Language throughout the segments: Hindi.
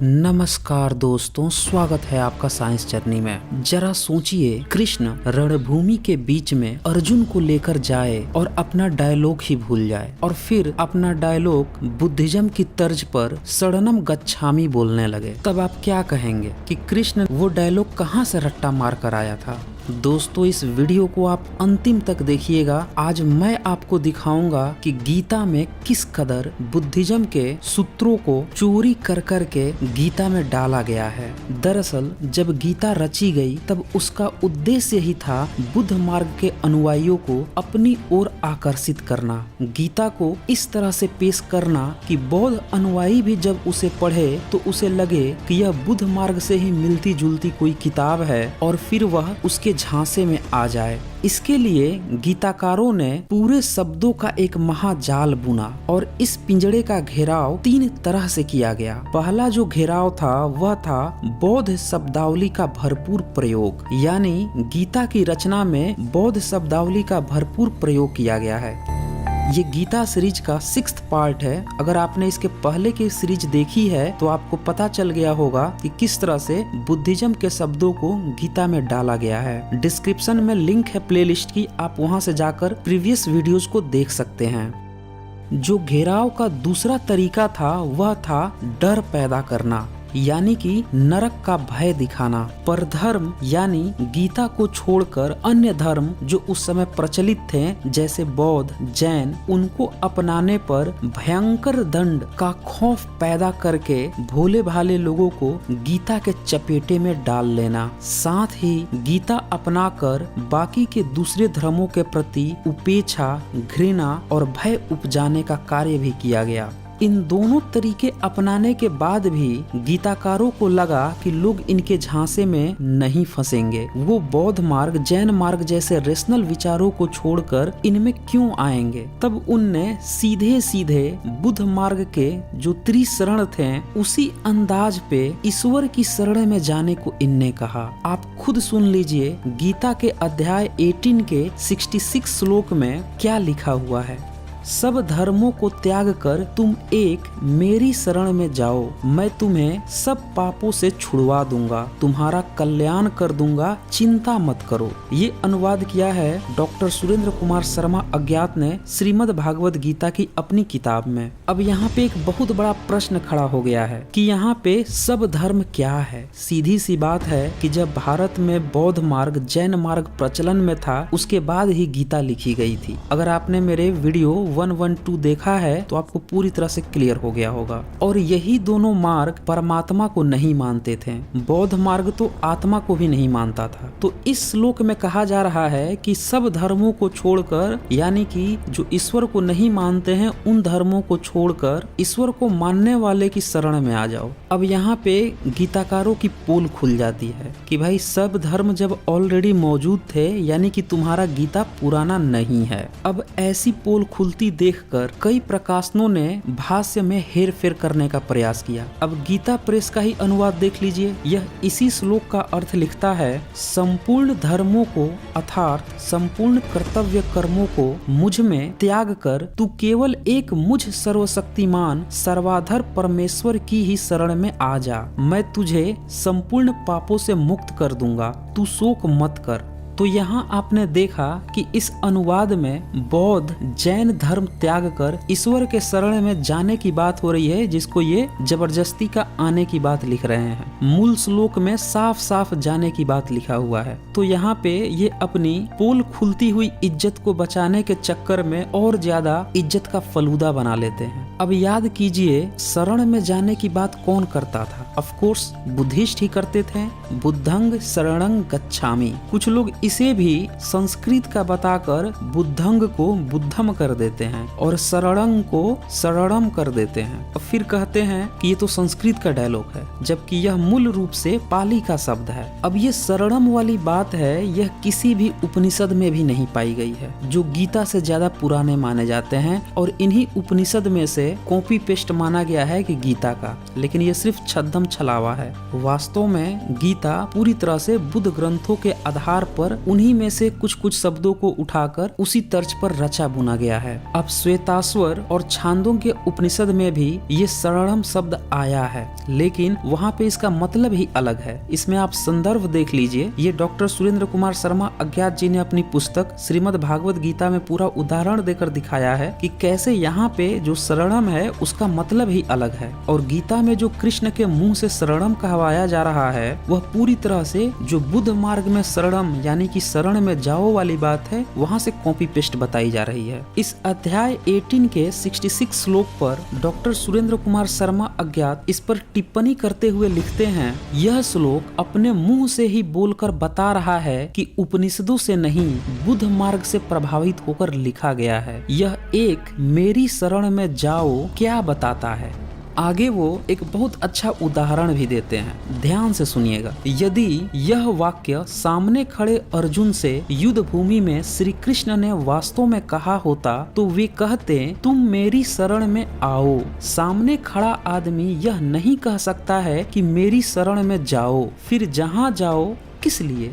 नमस्कार दोस्तों, स्वागत है आपका साइंस जर्नी में। जरा सोचिए, कृष्ण रणभूमि के बीच में अर्जुन को लेकर जाए और अपना डायलॉग ही भूल जाए और फिर अपना डायलॉग बुद्धिज्म की तर्ज पर शरणम गच्छामि बोलने लगे, तब आप क्या कहेंगे कि कृष्ण वो डायलॉग कहाँ से रट्टा मार कर आया था? दोस्तों, इस वीडियो को आप अंतिम तक देखिएगा। आज मैं आपको दिखाऊंगा कि गीता में किस कदर बुद्धिज्म के सूत्रों को चोरी कर कर के गीता में डाला गया है। दरअसल जब गीता रची गई तब उसका उद्देश्य ही था बुद्ध मार्ग के अनुयायियों को अपनी ओर आकर्षित करना, गीता को इस तरह से पेश करना कि बौद्ध अनुयायी भी जब उसे पढ़े तो उसे लगे कि यह बुद्ध मार्ग से ही मिलती जुलती कोई किताब है और फिर वह उसके झांसे में आ जाए। इसके लिए गीताकारों ने पूरे शब्दों का एक महाजाल बुना और इस पिंजड़े का घेराव 3 तरह से किया गया। पहला जो घेराव था वह था बौद्ध शब्दावली का भरपूर प्रयोग, यानी गीता की रचना में बौद्ध शब्दावली का भरपूर प्रयोग किया गया है। ये गीता सीरीज का 6th पार्ट है। अगर आपने इसके पहले की सीरीज देखी है तो आपको पता चल गया होगा कि किस तरह से बुद्धिज्म के शब्दों को गीता में डाला गया है। डिस्क्रिप्शन में लिंक है प्लेलिस्ट की, आप वहां से जाकर प्रीवियस वीडियोस को देख सकते हैं। जो घेराव का दूसरा तरीका था वह था डर पैदा करना, यानी कि नरक का भय दिखाना। परधर्म यानी गीता को छोड़कर अन्य धर्म जो उस समय प्रचलित थे जैसे बौद्ध, जैन, उनको अपनाने पर भयंकर दंड का खौफ पैदा करके भोले भाले लोगों को गीता के चपेटे में डाल लेना। साथ ही गीता अपनाकर बाकी के दूसरे धर्मों के प्रति उपेक्षा, घृणा और भय उपजाने का कार्य भी किया गया। इन दोनों तरीके अपनाने के बाद भी गीताकारों को लगा कि लोग इनके झांसे में नहीं फंसेंगे, वो बौद्ध मार्ग, जैन मार्ग जैसे रेशनल विचारों को छोड़कर इनमें क्यों आएंगे। तब उनने सीधे सीधे बुद्ध मार्ग के जो त्रिशरण थे उसी अंदाज पे ईश्वर की शरण में जाने को इनने कहा। आप खुद सुन लीजिए गीता के अध्याय 18 के 66 श्लोक में क्या लिखा हुआ है। सब धर्मों को त्याग कर तुम एक मेरी शरण में जाओ, मैं तुम्हें सब पापों से छुड़वा दूंगा, तुम्हारा कल्याण कर दूंगा, चिंता मत करो। ये अनुवाद किया है डॉक्टर सुरेंद्र कुमार शर्मा अज्ञात ने श्रीमद् भागवत गीता की अपनी किताब में। अब यहाँ पे एक बहुत बड़ा प्रश्न खड़ा हो गया है कि यहाँ पे सब धर्म क्या है। सीधी सी बात है कि जब भारत में बौद्ध मार्ग, जैन मार्ग प्रचलन में था उसके बाद ही गीता लिखी गई थी। अगर आपने मेरे वीडियो 112 देखा है तो आपको पूरी तरह से क्लियर हो गया होगा। और यही दोनों मार्ग परमात्मा को नहीं मानते थे। बौद्ध मार्ग तो आत्मा को भी नहीं मानता था। तो इस श्लोक में कहा जा रहा है कि सब धर्मों को छोड़कर, यानी कि जो ईश्वर को नहीं मानते हैं उन धर्मों को छोड़कर ईश्वर को मानने वाले की शरण में आ जाओ। अब यहाँ पे गीताकारों की पोल खुल जाती है कि भाई सब धर्म जब ऑलरेडी मौजूद थे, यानी कि तुम्हारा गीता पुराना नहीं है। अब ऐसी पोल खुलती देखकर कई प्रकाशनों ने भाष्य में हेर फेर करने का प्रयास किया। अब गीता प्रेस का ही अनुवाद देख लीजिए। यह इसी श्लोक का अर्थ लिखता है, संपूर्ण धर्मों को अर्थात संपूर्ण कर्तव्य कर्मों को मुझ में त्याग कर तू केवल एक मुझ सर्वशक्तिमान सर्वाधर परमेश्वर की ही शरण में आ जा, मैं तुझे संपूर्ण पापों से मुक्त कर दूंगा, तू शोक मत कर। तो यहाँ आपने देखा कि इस अनुवाद में बौद्ध, जैन धर्म त्याग कर ईश्वर के शरण में जाने की बात हो रही है, जिसको ये जबरदस्ती का आने की बात लिख रहे हैं। मूल श्लोक में साफ साफ जाने की बात लिखा हुआ है। तो यहाँ पे ये अपनी पोल खुलती हुई इज्जत को बचाने के चक्कर में और ज्यादा इज्जत का फलूदा बना लेते हैं। अब याद कीजिए, शरण में जाने की बात कौन करता था? ऑफ कोर्स बुद्धिस्ट ही करते थे। बुद्धंग शरणं गच्छामि। कुछ लोग इसे भी संस्कृत का बताकर बुद्धंग को बुद्धम कर देते हैं और शरणं को शरणम कर देते हैं। और फिर कहते हैं कि ये तो संस्कृत का डायलॉग है, जबकि यह मूल रूप से पाली का शब्द है। अब ये शरणम वाली बात है, यह किसी भी उपनिषद में भी नहीं पाई गई है, जो गीता से ज्यादा पुराने माने जाते हैं। और इन्हीं उपनिषद में से कॉपी पेस्ट माना गया है कि गीता का, लेकिन ये सिर्फ छद्म छलावा है। वास्तव में गीता पूरी तरह से बुद्ध ग्रंथों के आधार पर उन्हीं में से कुछ कुछ शब्दों को उठाकर उसी तर्ज पर रचा बुना गया है। अब श्वेताश्वर और छांदोग्य उपनिषद में भी ये शरणम शब्द आया है, लेकिन वहाँ पे इसका मतलब ही अलग है। इसमें आप संदर्भ देख लीजिए। ये डॉक्टर सुरेंद्र कुमार शर्मा अज्ञात जी ने अपनी पुस्तक श्रीमद् भागवत गीता में पूरा उदाहरण देकर दिखाया है कि कैसे यहाँ पे जो शरणम है उसका मतलब ही अलग है, और गीता में जो कृष्ण के मुंह से शरणम कहवाया जा रहा है वह पूरी तरह से जो बुद्ध मार्ग में शरणम यानी कि शरण में जाओ वाली बात है वहाँ से कॉपी पेस्ट बताई जा रही है। इस अध्याय 18 के 66 श्लोक पर डॉक्टर सुरेंद्र कुमार शर्मा अज्ञात इस पर टिप्पणी करते हुए लिखते हैं, यह श्लोक अपने मुंह से ही बोलकर बता रहा है कि उपनिषदों से नहीं बुद्ध मार्ग से प्रभावित होकर लिखा गया है। यह एक मेरी शरण में जाओ क्या बताता है। आगे वो एक बहुत अच्छा उदाहरण भी देते हैं, ध्यान से सुनिएगा। यदि यह वाक्य सामने खड़े अर्जुन से युद्ध भूमि में श्री कृष्ण ने वास्तव में कहा होता तो वे कहते तुम मेरी शरण में आओ। सामने खड़ा आदमी यह नहीं कह सकता है कि मेरी शरण में जाओ, फिर जहाँ जाओ किस लिए?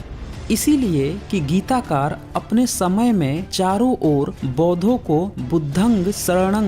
इसीलिए कि गीताकार अपने समय में चारों ओर बौद्धों को बुद्धंग शरणं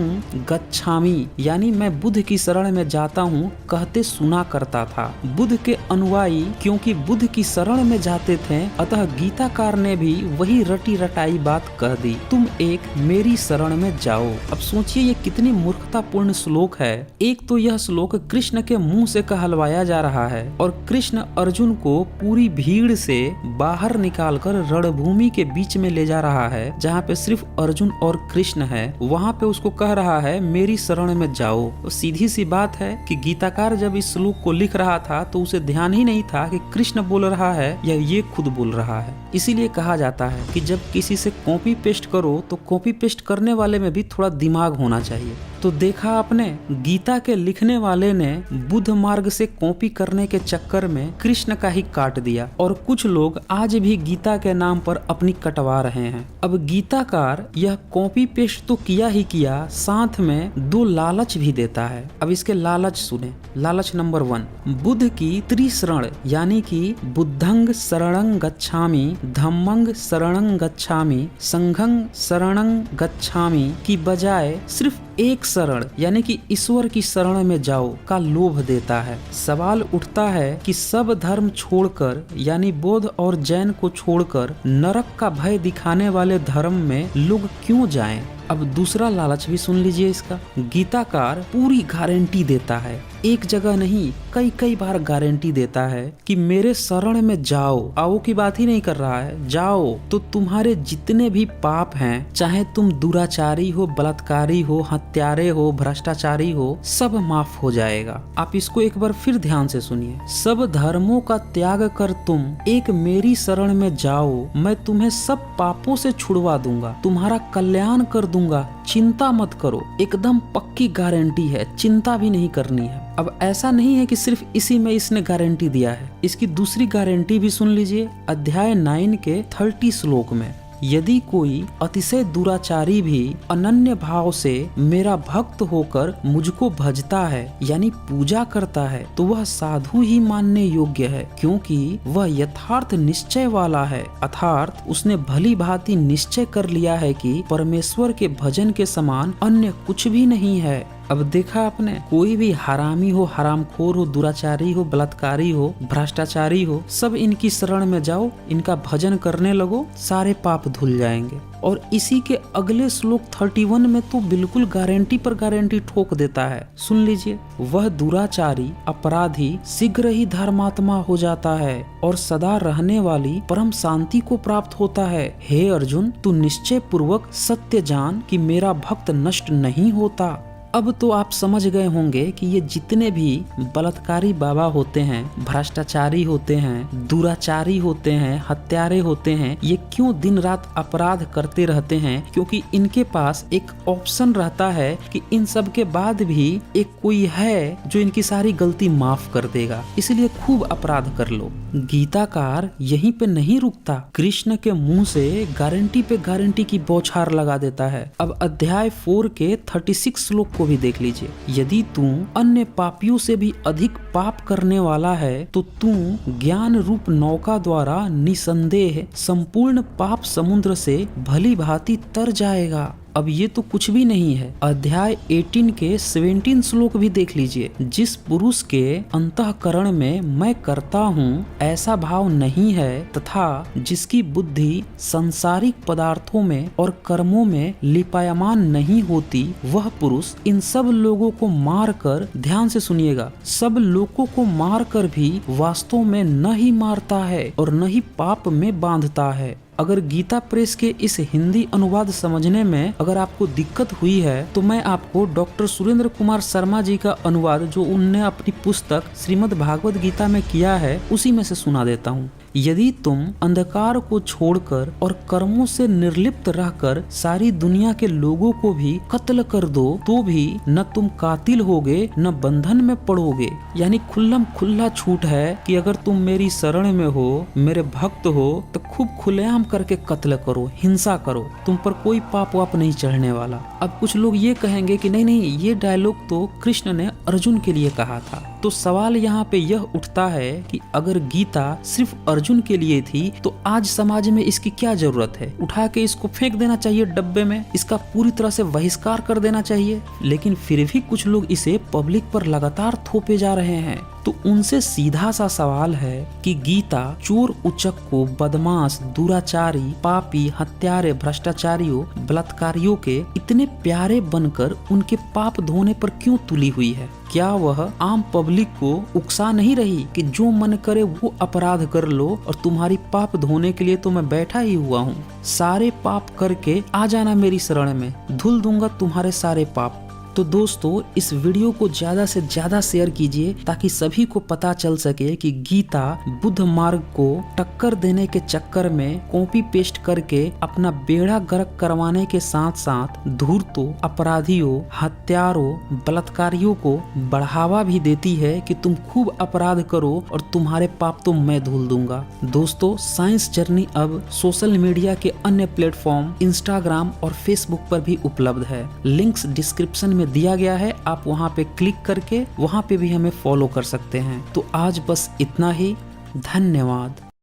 गच्छामि यानी मैं बुद्ध की शरण में जाता हूँ कहते सुना करता था। बुद्ध के अनुयायी क्योंकि बुद्ध की शरण में जाते थे, अतः गीताकार ने भी वही रटी रटाई बात कह दी, तुम एक मेरी शरण में जाओ। अब सोचिए ये कितनी मूर्खतापूर्ण श्लोक है। एक तो यह श्लोक कृष्ण के मुंह से कहलवाया जा रहा है और कृष्ण अर्जुन को पूरी भीड़ से बाहर निकालकर रणभूमि के बीच में ले जा रहा है, जहाँ पे सिर्फ अर्जुन और कृष्ण है। वहाँ पे उसको कह रहा है मेरी शरण में जाओ। तो सीधी सी बात है कि गीताकार जब इस श्लोक को लिख रहा था तो उसे ध्यान ही नहीं था कि कृष्ण बोल रहा है या ये खुद बोल रहा है। इसीलिए कहा जाता है कि जब किसी से कॉपी पेस्ट करो तो कॉपी पेस्ट करने वाले में भी थोड़ा दिमाग होना चाहिए। तो देखा आपने, गीता के लिखने वाले ने बुद्ध मार्ग से कॉपी करने के चक्कर में कृष्ण का ही काट दिया, और कुछ लोग आज भी गीता के नाम पर अपनी कटवा रहे हैं। अब गीताकार यह कॉपी पेस्ट तो किया ही किया, साथ में दो लालच भी देता है। अब इसके लालच सुने। लालच नंबर 1, बुद्ध की त्रिशरण यानी कि बुद्धंग शरणं गच्छामि, धम्मंग शरणं गच्छामि, संघं शरणं गच्छामि की बजाय सिर्फ एक शरण यानी कि ईश्वर की शरण में जाओ का लोभ देता है। सवाल उठता है कि सब धर्म छोड़कर यानी बौद्ध और जैन को छोड़कर नरक का भय दिखाने वाले धर्म में लोग क्यों जाएं? अब दूसरा लालच भी सुन लीजिए इसका। गीताकार पूरी गारंटी देता है, एक जगह नहीं कई बार गारंटी देता है कि मेरे शरण में जाओ। आओ की बात ही नहीं कर रहा है, जाओ तो तुम्हारे जितने भी पाप हैं, चाहे तुम दुराचारी हो, बलात्कारी हो, हत्यारे हो, भ्रष्टाचारी हो, सब माफ हो जाएगा। आप इसको एक बार फिर ध्यान से सुनिए। सब धर्मों का त्याग कर तुम एक मेरी शरण में जाओ, मैं तुम्हें सब पापों से छुड़वा दूंगा, तुम्हारा कल्याण कर दूंगा, चिंता मत करो। एकदम पक्की गारंटी है, चिंता भी नहीं करनी है। अब ऐसा नहीं है कि सिर्फ इसी में इसने गारंटी दिया है, इसकी दूसरी गारंटी भी सुन लीजिए। अध्याय 9 के 30 श्लोक में, यदि कोई अतिशय दुराचारी भी अनन्य भाव से मेरा भक्त होकर मुझको भजता है यानी पूजा करता है तो वह साधु ही मानने योग्य है, क्योंकि वह यथार्थ निश्चय वाला है। अर्थात उसने भली भांति निश्चय कर लिया है कि परमेश्वर के भजन के समान अन्य कुछ भी नहीं है। अब देखा आपने, कोई भी हरामी हो, हरामखोर हो, दुराचारी हो, बलात्कारी हो, भ्रष्टाचारी हो, सब इनकी शरण में जाओ, इनका भजन करने लगो, सारे पाप धुल जाएंगे। और इसी के अगले श्लोक 31 में तो बिल्कुल गारंटी पर गारंटी ठोक देता है। सुन लीजिए, वह दुराचारी अपराधी शीघ्र ही धर्मात्मा हो जाता है और सदा रहने वाली परम शांति को प्राप्त होता है। हे अर्जुन, तू निश्चय पूर्वक सत्य जान कि मेरा भक्त नष्ट नहीं होता। अब तो आप समझ गए होंगे कि ये जितने भी बलात्कारी बाबा होते हैं, भ्रष्टाचारी होते हैं, दुराचारी होते हैं, हत्यारे होते हैं, ये क्यों दिन रात अपराध करते रहते हैं, क्योंकि इनके पास एक ऑप्शन रहता है कि इन सब के बाद भी एक कोई है जो इनकी सारी गलती माफ कर देगा, इसलिए खूब अपराध कर लो। गीताकार यहीं पे नहीं रुकता, कृष्ण के मुंह से गारंटी पे गारंटी की बौछार लगा देता है। अब अध्याय 4 के 36 श्लोक को भी देख लीजिए। यदि तू अन्य पापियों से भी अधिक पाप करने वाला है तो तू ज्ञान रूप नौका द्वारा निसंदेह संपूर्ण पाप समुद्र से भली भांति तर जाएगा। अब ये तो कुछ भी नहीं है। अध्याय 18 के 17 श्लोक भी देख लीजिए। जिस पुरुष के अंतःकरण में मैं करता हूँ ऐसा भाव नहीं है तथा जिसकी बुद्धि सांसारिक पदार्थों में और कर्मों में लिपायमान नहीं होती, वह पुरुष इन सब लोगों को मार कर, ध्यान से सुनिएगा, सब लोगों को मार कर भी वास्तव में न ही मारता है और न ही पाप में बांधता है। अगर गीता प्रेस के इस हिंदी अनुवाद समझने में अगर आपको दिक्कत हुई है तो मैं आपको डॉक्टर सुरेंद्र कुमार शर्मा जी का अनुवाद जो उनने अपनी पुस्तक श्रीमद् भागवत गीता में किया है उसी में से सुना देता हूँ। यदि तुम अंधकार को छोड़कर और कर्मों से निर्लिप्त रहकर सारी दुनिया के लोगों को भी कत्ल कर दो तो भी न तुम कातिल होगे न बंधन में पड़ोगे। यानी खुल्लम खुल्ला छूट है कि अगर तुम मेरी शरण में हो, मेरे भक्त हो तो खूब खुलेआम करके कत्ल करो, हिंसा करो, तुम पर कोई पाप वाप नहीं चढ़ने वाला। अब कुछ लोग ये कहेंगे कि नहीं नहीं, ये डायलॉग तो कृष्ण ने अर्जुन के लिए कहा था। तो सवाल यहाँ पे यह उठता है कि अगर गीता सिर्फ अर्जुन के लिए थी तो आज समाज में इसकी क्या जरूरत है? उठा के इसको फेंक देना चाहिए डब्बे में, इसका पूरी तरह से बहिष्कार कर देना चाहिए। लेकिन फिर भी कुछ लोग इसे पब्लिक पर लगातार थोपे जा रहे हैं। तो उनसे सीधा सा सवाल है कि गीता चोर उचक्कों, बदमाश, दुराचारी, पापी, हत्यारे, भ्रष्टाचारियों, बलात्कारियों के इतने प्यारे बनकर उनके पाप धोने पर क्यों तुली हुई है? क्या वह आम पब्लिक को उकसा नहीं रही कि जो मन करे वो अपराध कर लो और तुम्हारी पाप धोने के लिए तो मैं बैठा ही हुआ हूँ, सारे पाप करके आ जाना मेरी शरण में, धुल दूंगा तुम्हारे सारे पाप। तो दोस्तों इस वीडियो को ज्यादा से ज्यादा शेयर कीजिए ताकि सभी को पता चल सके कि गीता बुद्ध मार्ग को टक्कर देने के चक्कर में कॉपी पेस्ट करके अपना बेड़ा गर्क करवाने के साथ साथ धूर्तों, अपराधियों, हत्यारों, बलात्कारियों को बढ़ावा भी देती है कि तुम खूब अपराध करो और तुम्हारे पाप तो मैं धुल दूंगा। दोस्तों साइंस जर्नी अब सोशल मीडिया के अन्य प्लेटफॉर्म इंस्टाग्राम और फेसबुक पर भी उपलब्ध है। लिंक्स डिस्क्रिप्शन में दिया गया है, आप वहां पे क्लिक करके वहां पे भी हमें फॉलो कर सकते हैं। तो आज बस इतना ही, धन्यवाद।